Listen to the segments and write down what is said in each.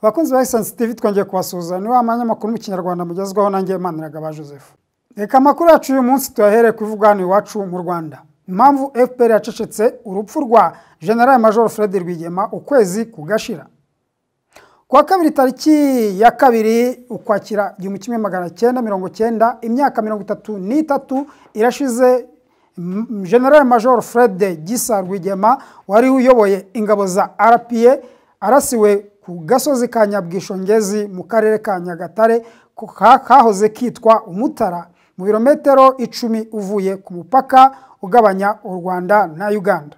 Bakunzi ba Essence TV twongeye kubasuhuza ni wa manyamakuru mu Kinyarwanda mugezwaho nanjye Maniragaba Joseph. Reka makuru yacu uyu munsi tuyahere kuvugana iwacu mu Rwanda. Impamvu FPR yacecetse urupfu rwa General Major Fred Rwigema ukwezi kugashira. Kwa kabiri tariki ya kabiri ukwakira 1990 imyaka 33 irashize General Major Fred Gisa Rwigema wari uyoboye ingabo za RPA arasiwe ku gasozi ka Nyabwishongezi mu karere ka Nyagatare kahoze kitwa Umutara mu birometero 10 uvuye ku mupaka ugabanya u Rwanda na Uganda.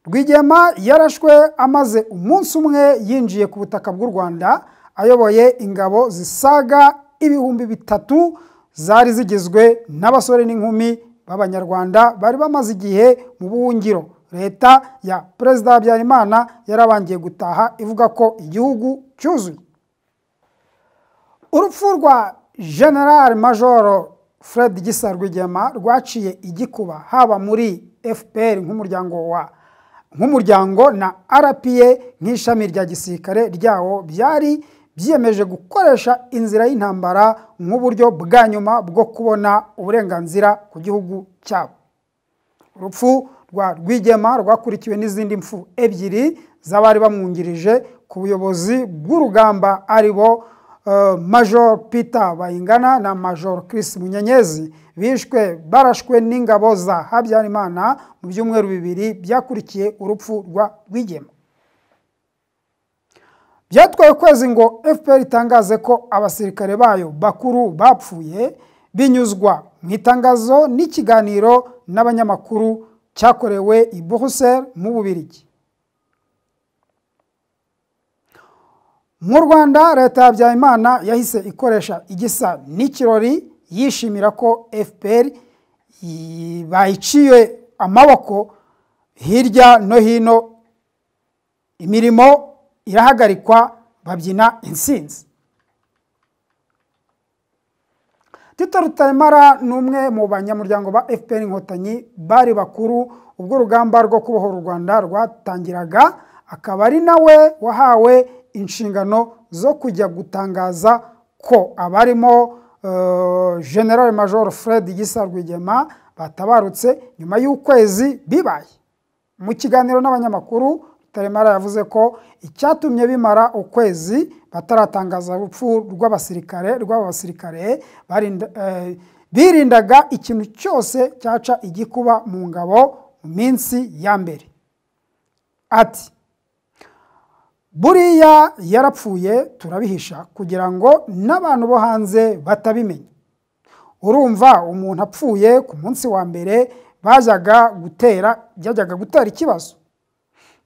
Rwigema yarashwe amaze umunsi umwe yinjiye ku butaka bw'u Rwanda ayoboye ingabo zisaga 3,000 zari zigizwe n'abasore n'inkumi b'Abanyarwanda bari bamaze igihe mu buhungiro. Leta ya Perezida Habyarimana yarabangiye gutaha ivuga ko igihugu cyuzuye. Urupfu rwa General Major Fred Gisa Rwigema rwaciye igikuba haba muri FPR nk'umuryango na RPA nk'ishami rya gisirikare ryawo byari byiyemeje gukoresha inzira y'intambara nk'uburyo bwa nyuma bwo kubona uburenganzira ku gihugu cyabo. Urupfu rwa Rwigema rwakurikiwe n'izindi mfu ebyiri z'abari bamwungirije ku buyobozi bw'urugamba aribo Major Peter Bayingana na Major Chris Munyenyezi bishwe barashwe n'ingabo za Habyarimana mu byumweru bibiri byakurikiye urupfu rwa Rwigema. Byatwaye kwezi ngo FPR itangaze ko abasirikare bayo bakuru bapfuye binyuzwa mu itangazo n'ikiganiro n'abanyamakuru cyakorewe i Bruxelles mu Bubiligi. Mu Rwanda leta ya Habyarimana yahise ikoresha igisa n'ikirori yishimira ko FPR bayiciye amaboko hirya no hino, imirimo irahagarikwa babyina insinzi. Tito Rutaremara n'umwe mu banyamuryango ba FPR Inkotanyi bari bakuru ubwo urugamba rwo kubohora u Rwanda rwatangiraga, akaba ari nawe wahawe inshingano zo kujya gutangaza ko abarimo General Major Fred Gisa Rwigema batabarutse nyuma y'ukwezi bibaye. Mu kiganiro n'abanyamakuru Rutaremara yavuze ko icyatumye bimara ukwezi bataratangaza urupfu rw'abasirikare birindaga ikintu cyose cyaca igikuba mu ngabo mu minsi ya mbere. Ati buriya yarapfuye turabihisha kugira ngo n'abantu bo hanze batabimenya. Urumva umuntu apfuye ku munsi wa mbere byajyaga gutera ikibazo.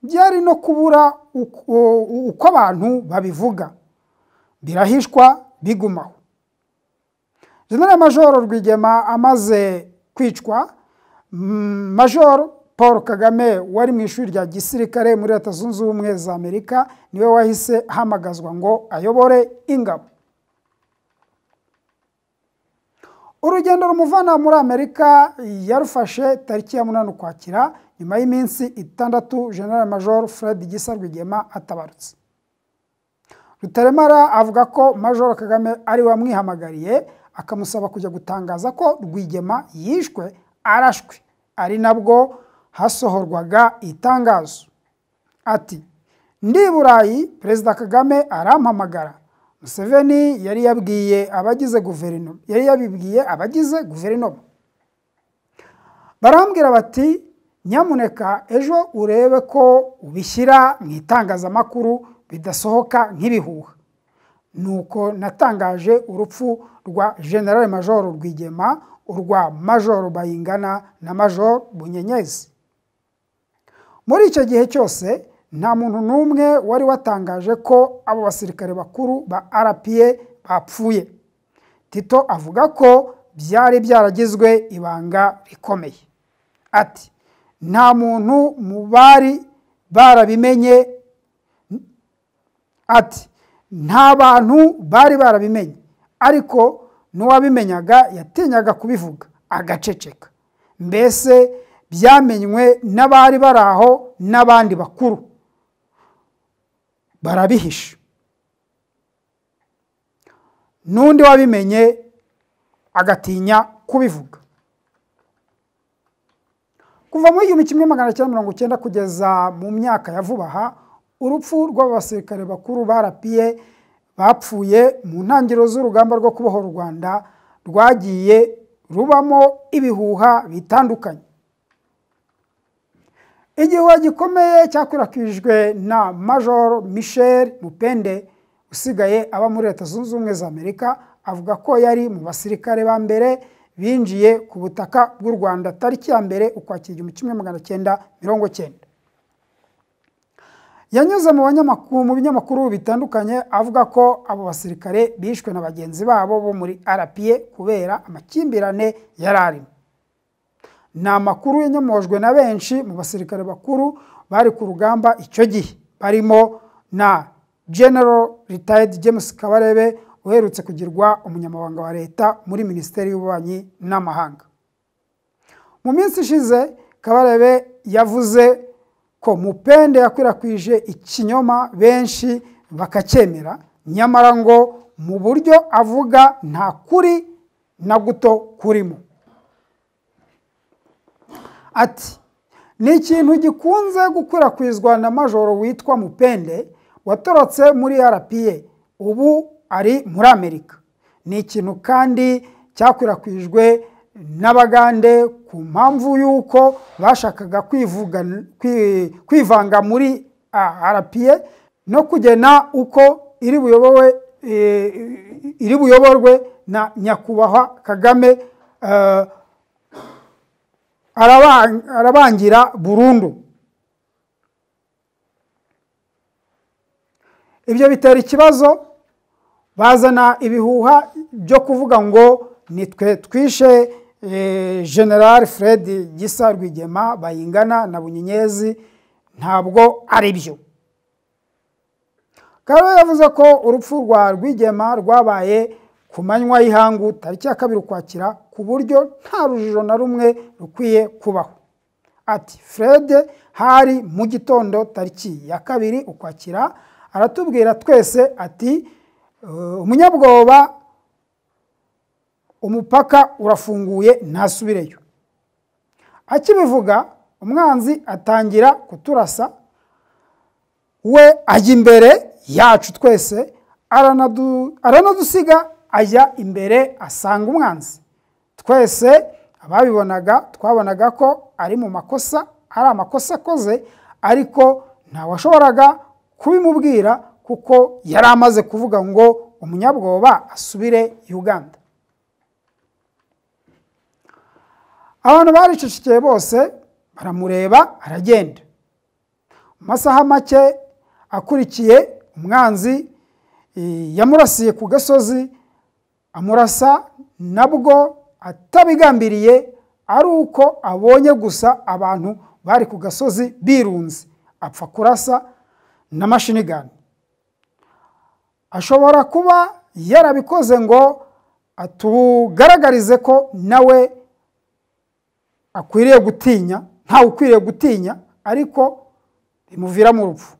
Byari no kubura uko abantu babivuga, birahishwa bigumaho. General Major Rwigema amaze kwicwa, Major Paul Kagame wari mu ishuri rya gisirikare muri Leta Zunze Ubumwe za Amerika niwe wahise hamagazwa ngo ayobore ingabo. Urugendo rumuvana muri Amerika yarufashe tariki ya 8 Ukwakira nyuma y'iminsi 6 General Major Fred Gisa Rwigema atabarutse. Rutaremara avuga ko Major Kagame ari wamwihamagariye akamusaba kujya gutangaza ko Rwigema yishwe arashwe, ari nabwo hasohorwaga itangazo. Ati ndi Burayi Perezida Kagame arampamagara. Museveni yari yabibwiye abagize guverinoma. Barambwira bati nyamuneka ejo urebe ko ubishyira mu itangazamakuru bidasohoka nk'ibihuha. Nuko natangaje urupfu rwa General Major Rwigema, urwa Major Bayingana na Major Munyenyezi. Muri icyo gihe cyose nta muntu n'umwe wari watangaje ko abo basirikare bakuru ba RPA bapfuye. Tito avuga ko byari byaragizwe ibanga rikomeye. Ati nta muntu mu bari barabimenye, ati nta bantu bari barabimenye, ariko n'uwabimenyaga yatinyaga kubivuga agaceceka. Mbese byamenywe n'abari baraho n'abandi bakuru barabihisha. n'undi wabimenye agatinya kubivuga. Kuva mu 1990 kugeza mu myaka ya vuba aha, urupfu rw'abasirikare bakuru ba RPA bapfuye mu ntangiriro z'urugamba rwo kubohora u Rwanda rwagiye rubamo ibihuha bitandukanye. Igihuha gikomeye cyakwirakwijwe na Major Michel Mupende usigaye aba muri Leta Zunze Ubumwe za Amerika, avuga ko yari mu basirikare ba mbere binjiye ku butaka bw'u Rwanda tariki ya mbere Ukwakira 1990. Yanyuze mu binyamakuru bitandukanye avuga ko abo basirikare bishwe na bagenzi babo bo muri RPA kubera amakimbirane yararimo. Ni amakuru yanyamojwe na benshi mu basirikare bakuru bari ku rugamba icyo gihe, barimo na General Retired James Kabarebe uherutse kugirwa umunyamabanga wa leta muri Minisiteri y'Ububanyi n'Amahanga. Mu minsi ishize Kabarebe yavuze ko Mupende yakwirakwije ikinyoma benshi bakacyemera, nyamara ngo mu buryo avuga nta kuri na guto kurimo. Ati, ni ikintu gikunze gukwirakwizwa na majoro witwa Mupende watorotse muri RPA, ubu ari muri Amerika. Ni ikintu kandi cyakwirakwijwe n'Abagande ku mpamvu y'uko bashakaga kwivanga muri RPA no kugena uko iri buyoborwe na Nyakubahwa Kagame, arabangira burundu. Ibyo bitera ikibazo, bazana ibihuha byo kuvuga ngo nitwe twishe General Fred Gisa Rwigema, Bayingana na Bunyenyezi. Ntabwo ari byo. Kabarebe yavuze ko urupfu rwa Rwigema rwabaye ku manywa y'ihangu tariki ya 2 Ukwakira, ku buryo nta rujijo na rumwe rukwiye kubaho. Ati, Fred hari mu gitondo tariki ya 2 Ukwakira aratubwira twese ati, umunyabwoba umupaka urafunguye ntasubireyo. Akibivuga umwanzi atangira kuturasa, we ajya imbere yacu twese, aranadusiga ajya imbere asanga umwanzi. Twese ababibonaga twabonaga ko ari mu makosa, ari amakosa akoze, ariko ntawashoboraga kubimubwira kuko yari amaze kuvuga ngo umunyabwoba asubire Uganda. Abantu baricecekeye bose baramureba aragenda. Mu masaha make akurikiye, umwanzi yamurasiye ku gasozi, amurasa nabwo atabigambiriye, ari uko abonye gusa abantu bari ku gasozi birunze, apfa kurasa na machine gun. Ashobora kuba yarabikoze ngo atugaragarize ko nawe akwiriye gutinya, ntawe ukwiriye gutinya, ariko bimuvira mu rupfu.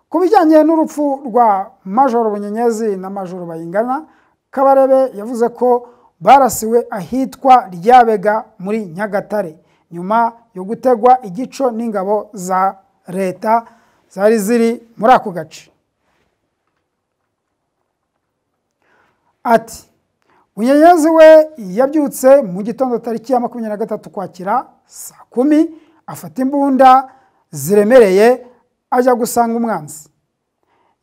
Ku bijyanye n'urupfu rwa Major Bunyenyezi na Major Bayingana, Kabarebe yavuze ko barasiwe ahitwa Ryabega muri Nyagatare nyuma yo gutegwa igico n'ingabo za leta zari ziri muri ako gace. Ati, Bunyenyezi we yabyutse mu gitondo tariki ya 23 Ukwakira saa 10, afata imbunda ziremereye ajya gusanga umwanzi.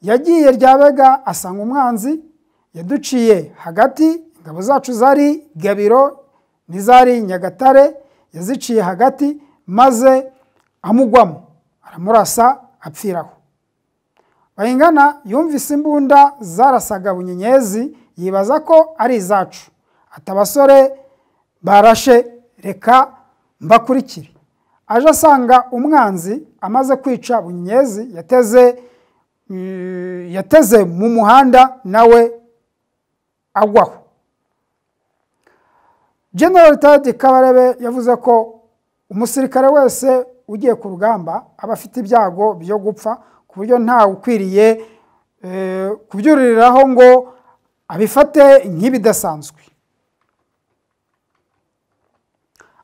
Yagiye Ryabega asanga umwanzi, yaduciye hagati, ingabo zacu zari Gabiro n'izari Nyagatare, yaziciye hagati maze amugwamo, aramurasa apfiraho. Bayingana yumvise imbunda zarasaga Bunyenyezi, yibaza ko ari izacu. Ati, abasore barashe, reka mbakurikire. Aje asanga umwanzi amaze kwica Bunyenyezi, yateze mu muhanda nawe agwaho. General Retired Kabarebe yavuze ko umusirikare wese ugiye ku rugamba aba afite ibyago byo gupfa, ku buryo ntawe ukwiriye kubyuririraho ngo abifate nk'ibidasanzwe.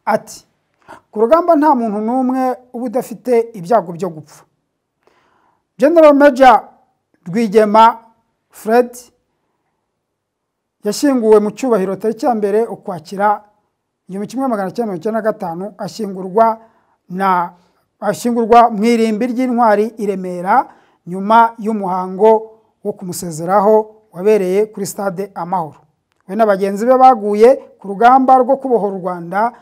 Ati ku rugamba nta muntu n'umwe uba udafite ibyago byo gupfa. General Major Rwigema Fred yashyinguwe mu cyubahiro tariki ya mbere Ukwakira 1995 ashyingurwa mu irimbi ry'intwari i Remera nyuma y'umuhango wo kumusezeraho wabereye kuri stade Amahoro. We n'abagenzi be baguye ku rugamba rwo kubohora u Rwanda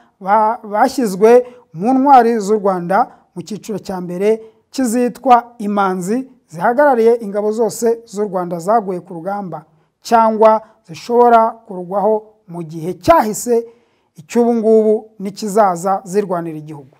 bashyizwe mu ntwari z'u Rwanda mu cyiciro cya mbere kizitwa Imanzi zihagarariye ingabo zose z'u Rwanda zaguye ku rugamba cyangwa zishobora kurugwaho mu gihe cyahise, icy'ubu ngubu n'ikizaza zirwanira igihugu.